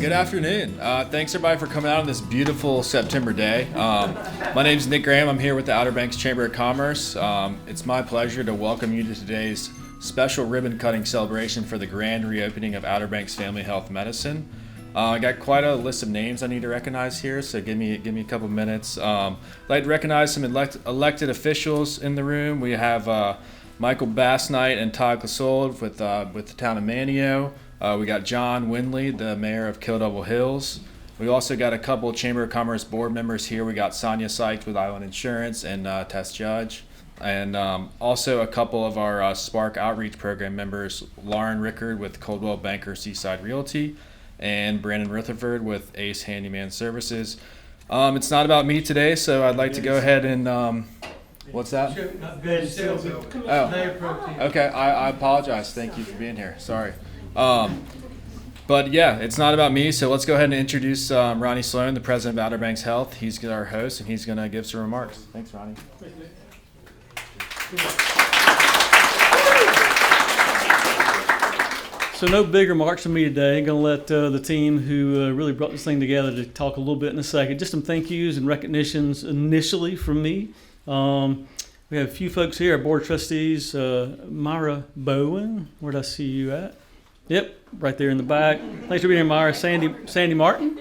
Good afternoon. Thanks everybody for coming out on this beautiful September day. My name is Nick Graham. I'm here with the Outer Banks Chamber of Commerce. It's my pleasure to welcome you to today's special ribbon cutting celebration for the grand reopening of Outer Banks Family Health Medicine. I got quite a list of names I need to recognize here, so give me a couple minutes. I'd like to recognize some elected officials in the room. We have Michael Bassnight and Todd Clissold with the town of Manteo. We got John Windley, the mayor of Kill Devil Hills. We also got a couple of Chamber of Commerce board members here. We got Sonia Sykes with Island Insurance and Tess Judge. And also a couple of our Spark Outreach Program members, Lauren Rickard with Coldwell Banker Seaside Realty and Brandon Rutherford with Ace Handyman Services. It's not about me today, so I'd like to go ahead and... what's that? Oh, okay. I apologize. Thank you for being here. Sorry. But yeah, it's not about me, so let's go ahead and introduce Ronnie Sloan, the president of Outer Banks Health. He's our host, and he's going to give some remarks. Thanks, Ronnie. So no big remarks from me today. I'm going to let the team who really brought this thing together to talk a little bit in a second. Just some thank yous and recognitions initially from me. We have a few folks here, our board of trustees, Myra Bowen. Where'd I see you at? Yep, right there in the back. Thanks for being here, Myra. Sandy Martin.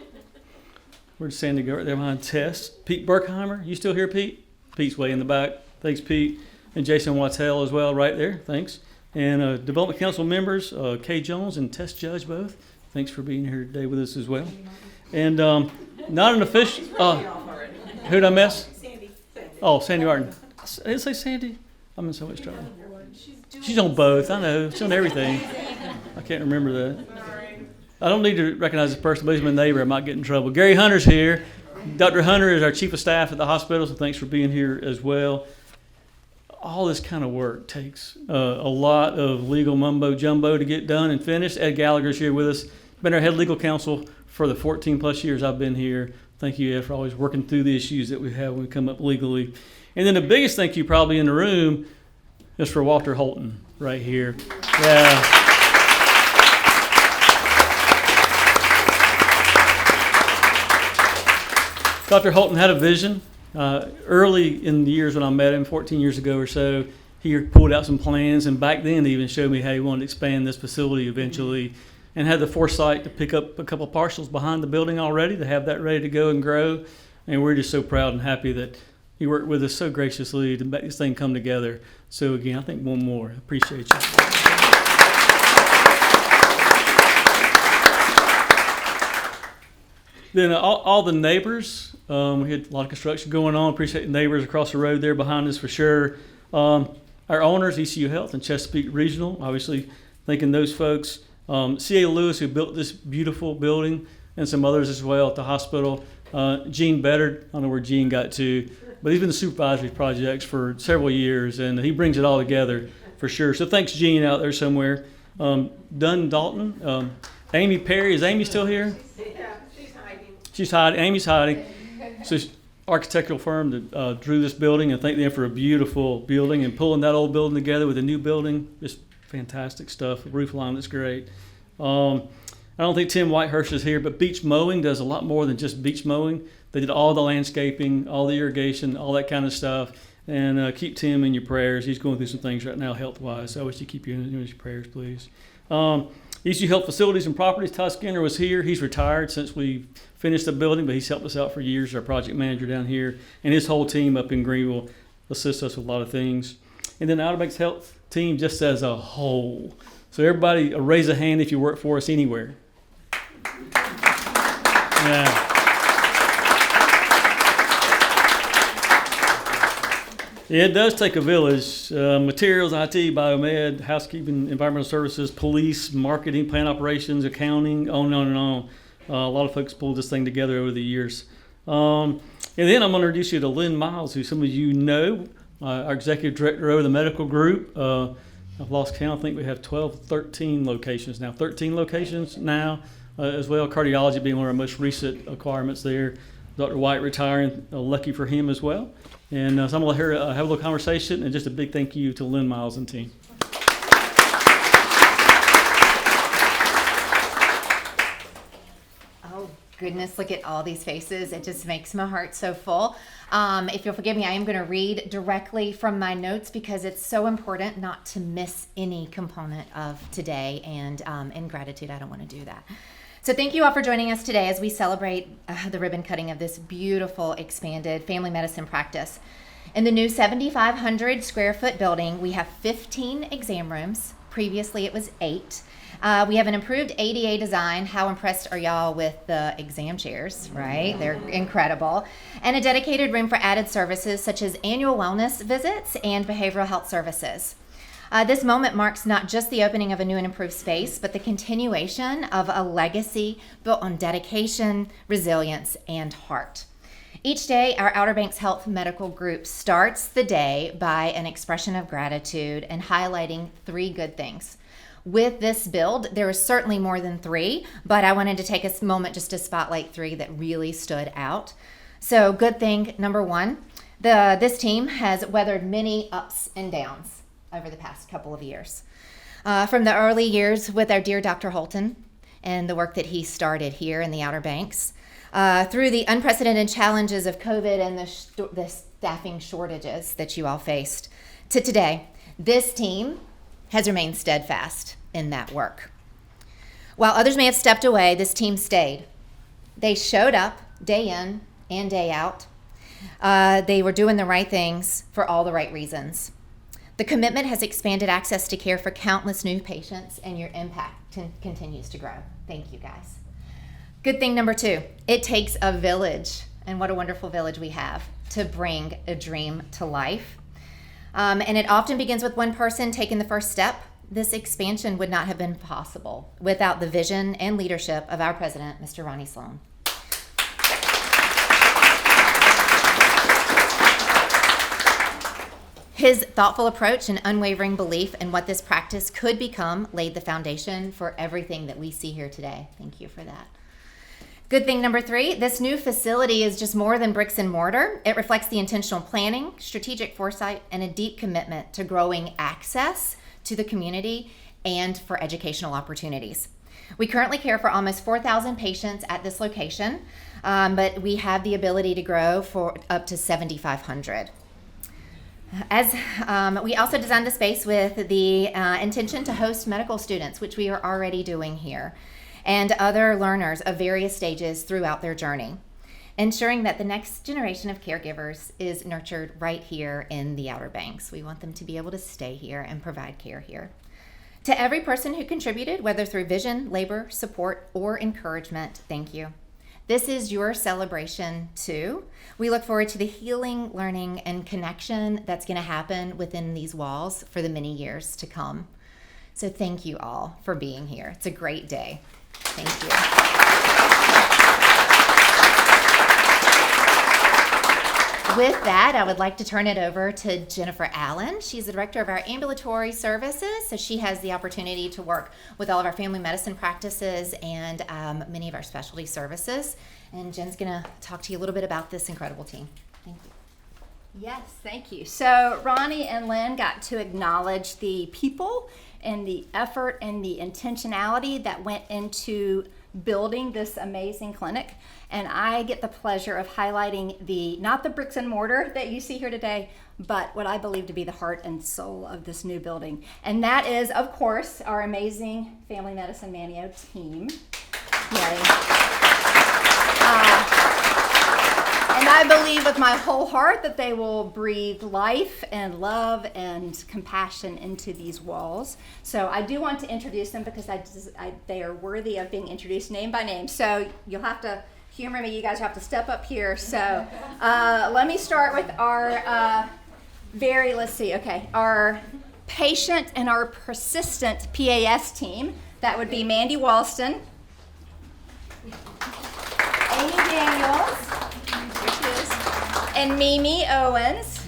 Where'd Sandy go? Right there behind Tess. Pete Berkheimer. You still here, Pete? Pete's way in the back. Thanks, Pete. And Jason Wattell as well, right there. Thanks. And Development Council members, Kay Jones and Tess Judge both. Thanks for being here today with us as well. And not an official. Who'd I miss? Sandy. Oh, Sandy Martin. I didn't say Sandy. I'm in so much trouble. She's on both. I know. She's on everything. I can't remember that. I don't need to recognize this person, but he's my neighbor. I might get in trouble. Gary Hunter's here. Dr. Hunter is our chief of staff at the hospital, so thanks for being here as well. All this kind of work takes a lot of legal mumbo jumbo to get done and finished. Ed Gallagher's here with us. Been our head legal counsel for the 14 plus years I've been here. Thank you, Ed, for always working through the issues that we have when we come up legally. And then the biggest thank you probably in the room is for Walter Holton right here. Yeah. Dr. Holton had a vision. Early in the years when I met him, 14 years ago or so, he pulled out some plans, and back then he even showed me how he wanted to expand this facility eventually, and had the foresight to pick up a couple parcels behind the building already to have that ready to go and grow. And we're just so proud and happy that he worked with us so graciously to make this thing come together. So again, I think one more. Appreciate you. Then all the neighbors, we had a lot of construction going on. Appreciate the neighbors across the road there behind us for sure. Our owners, ECU Health and Chesapeake Regional, obviously thanking those folks. C.A. Lewis, who built this beautiful building, and some others as well at the hospital. Gene Beddard, I don't know where Gene got to, but he's been the supervisor of projects for several years, and he brings it all together for sure. So thanks, Gene, out there somewhere. Dunn Dalton, Amy Perry. Is Amy still here? Yeah, she's hiding. She's hiding. Amy's hiding. So architectural firm that drew this building, and thank them for a beautiful building and pulling that old building together with a new building. Just fantastic stuff. The roof line looks great. I don't think Tim Whitehurst is here, but Beach Mowing does a lot more than just beach mowing. They did all the landscaping, all the irrigation, all that kind of stuff. And keep Tim in your prayers. He's going through some things right now health-wise, so I wish you keep you in your prayers, please. ECU Health Facilities and Properties, Todd Skinner was here. He's retired since we finished the building, but he's helped us out for years, our project manager down here. And his whole team up in Greenville assists us with a lot of things. And then the Outer Banks Health team just as a whole. So everybody, raise a hand if you work for us anywhere. Yeah. Yeah, it does take a village. Materials, IT, biomed, housekeeping, environmental services, police, marketing, plant operations, accounting, on and on and on. A lot of folks pulled this thing together over the years. And then I'm going to introduce you to Lynn Miles, who some of you know, our executive director over the medical group. I've lost count. I think we have 13 locations now. 13 locations now as well. Cardiology being one of our most recent acquirements there. Dr. White retiring, lucky for him as well. And so I'm going to have a little conversation, and just a big thank you to Lynn Miles and team. goodness, look at all these faces. It just makes my heart so full. If you'll forgive me, I am going to read directly from my notes because it's so important not to miss any component of today. And in gratitude, I don't want to do that. So thank you all for joining us today as we celebrate the ribbon cutting of this beautiful expanded family medicine practice. In the new 7,500 square foot building, we have 15 exam rooms. Previously, it was 8. We have an improved ADA design. How impressed are y'all with the exam chairs, right? They're incredible. And a dedicated room for added services such as annual wellness visits and behavioral health services. This moment marks not just the opening of a new and improved space, but the continuation of a legacy built on dedication, resilience, and heart. Each day, our Outer Banks Health Medical Group starts the day by an expression of gratitude and highlighting 3 good things. With this build, there is certainly more than 3, but I wanted to take a moment just to spotlight 3 that really stood out. So good thing number 1, this team has weathered many ups and downs over the past couple of years. From the early years with our dear Dr. Holton and the work that he started here in the Outer Banks, through the unprecedented challenges of COVID and the staffing shortages that you all faced, to today, this team has remained steadfast in that work. While others may have stepped away, this team stayed. They showed up day in and day out. They were doing the right things for all the right reasons. The commitment has expanded access to care for countless new patients, and your impact continues to grow. Thank you, guys. Good thing number 2, it takes a village, and what a wonderful village we have, to bring a dream to life. And it often begins with one person taking the first step. This expansion would not have been possible without the vision and leadership of our president, Mr. Ronnie Sloan. His thoughtful approach and unwavering belief in what this practice could become laid the foundation for everything that we see here today. Thank you for that. Good thing number 3, this new facility is just more than bricks and mortar. It reflects the intentional planning, strategic foresight, and a deep commitment to growing access to the community and for educational opportunities. We currently care for almost 4,000 patients at this location, but we have the ability to grow for up to 7,500. As we also designed the space with the intention to host medical students, which we are already doing here, and other learners of various stages throughout their journey, ensuring that the next generation of caregivers is nurtured right here in the Outer Banks. We want them to be able to stay here and provide care here. To every person who contributed, whether through vision, labor, support, or encouragement, thank you. This is your celebration too. We look forward to the healing, learning, and connection that's going to happen within these walls for the many years to come. So thank you all for being here. It's a great day. Thank you. With that, I would like to turn it over to Jennifer Allen. She's the director of our ambulatory services, so she has the opportunity to work with all of our family medicine practices and many of our specialty services. And Jen's going to talk to you a little bit about this incredible team. Thank you. Yes, thank you. So Ronnie and Lynn got to acknowledge the people and the effort and the intentionality that went into building this amazing clinic. And I get the pleasure of highlighting not the bricks and mortar that you see here today, but what I believe to be the heart and soul of this new building. And that is, of course, our amazing family medicine Manteo team. Yay. And I believe with my whole heart that they will breathe life and love and compassion into these walls. So I do want to introduce them because they are worthy of being introduced name by name. So you'll have to humor me. You guys have to step up here. So let me start with our our patient and our persistent PAS team. That would be Mandy Walston, Amy Daniels, and Mimi Owens.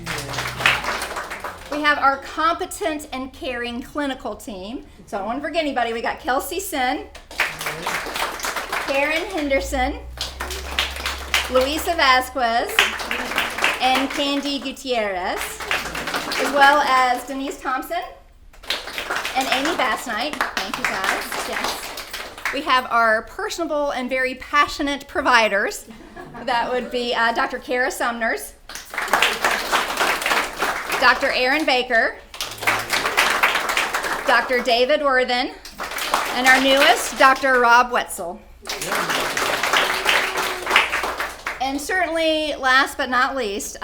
We have our competent and caring clinical team. So I don't want to forget anybody. We got Kelsey Sin, Karen Henderson, Luisa Vasquez, and Candy Gutierrez, as well as Denise Thompson and Amy Bassnight. Thank you guys. Yes. we have our personable and very passionate providers. That would be Dr. Kara Sumners, Dr. Aaron Baker, Dr. David Worthen, and our newest, Dr. Rob Wetzel. And certainly, last but not least,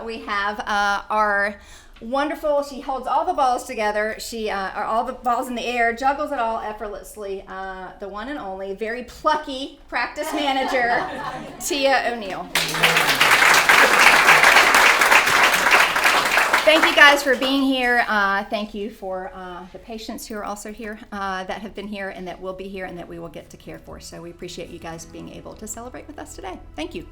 we have our wonderful, she holds all the balls together, or all the balls in the air, juggles it all effortlessly, the one and only, very plucky practice manager, Tia O'Neill. Thank you guys for being here. Thank you for the patients who are also here that have been here and that will be here and that we will get to care for. So we appreciate you guys being able to celebrate with us today. Thank you.